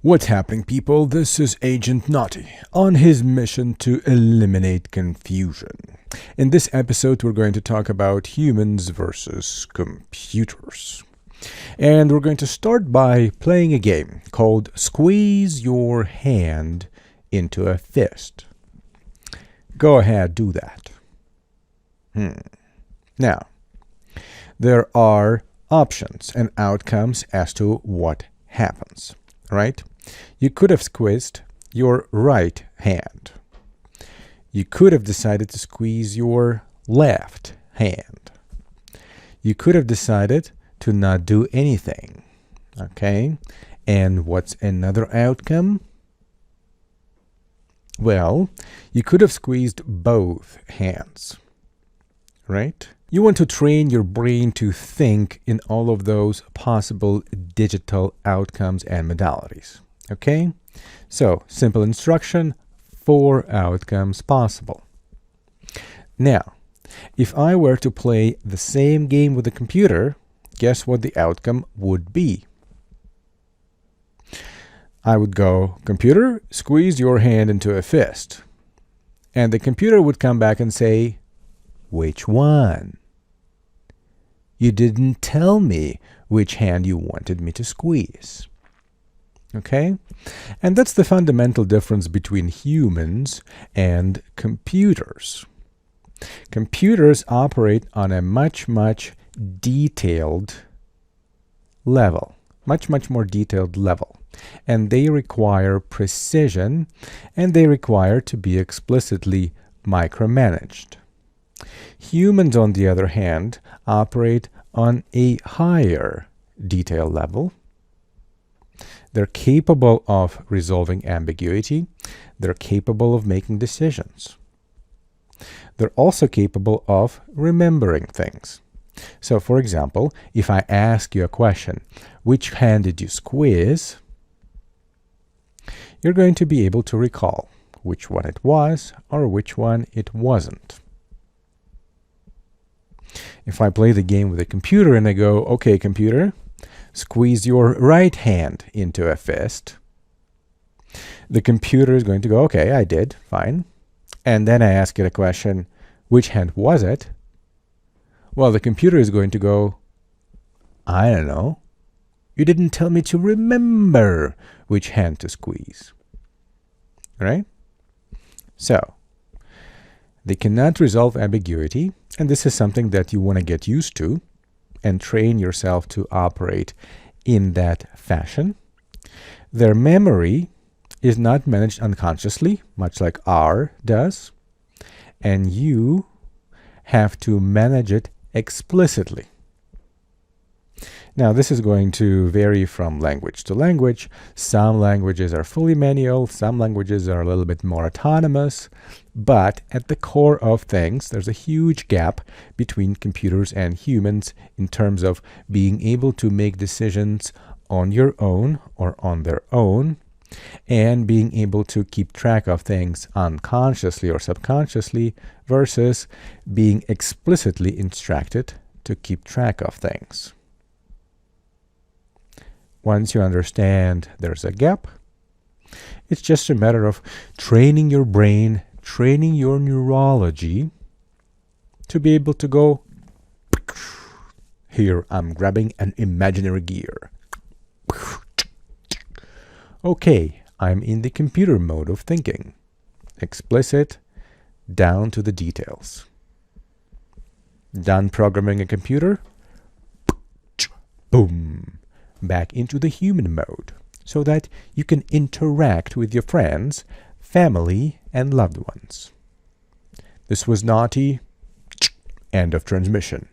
What's happening, people? This is Agent Naughty on his mission to eliminate confusion. In this episode, we're going to talk about humans versus computers. And we're going to start by playing a game called Squeeze Your Hand into a Fist. Go ahead, do that. Now, there are options and outcomes as to what happens, right? You could have squeezed your right hand. You could have decided to squeeze your left hand. You could have decided to not do anything. Okay? And what's another outcome? Well, you could have squeezed both hands. Right? You want to train your brain to think in all of those possible digital outcomes and modalities. Okay? So, simple instruction, 4 outcomes possible. Now, if I were to play the same game with a computer, guess what the outcome would be? I would go, computer, squeeze your hand into a fist. And the computer would come back and say, which one? You didn't tell me which hand you wanted me to squeeze. Okay? And that's the fundamental difference between humans and computers. Computers operate on a much detailed level, much more detailed level. And they require precision, and they require to be explicitly micromanaged. Humans, on the other hand, operate on a higher detail level. They're capable of resolving ambiguity. They're capable of making decisions. They're also capable of remembering things. So, for example, if I ask you a question, which hand did you squeeze? You're going to be able to recall which one it was or which one it wasn't. If I play the game with a computer and I go, okay, computer, squeeze your right hand into a fist, the computer is going to go, okay, I did, fine. And then I ask it a question, which hand was it? Well, the computer is going to go, I don't know. You didn't tell me to remember which hand to squeeze. Right? So, they cannot resolve ambiguity, and this is something that you want to get used to and train yourself to operate in that fashion. Their memory is not managed unconsciously, much like R does, and you have to manage it explicitly. Now, this is going to vary from language to language. Some languages are fully manual, some languages are a little bit more autonomous, but at the core of things, there's a huge gap between computers and humans in terms of being able to make decisions on your own or on their own, and being able to keep track of things unconsciously or subconsciously versus being explicitly instructed to keep track of things. Once you understand there's a gap, it's just a matter of training your brain, training your neurology to be able to go, here I'm grabbing an imaginary gear. Okay, I'm in the computer mode of thinking. Explicit, down to the details. Done programming a computer? Boom! Back into the human mode, so that you can interact with your friends, family, and loved ones. This was Naughty. End of transmission.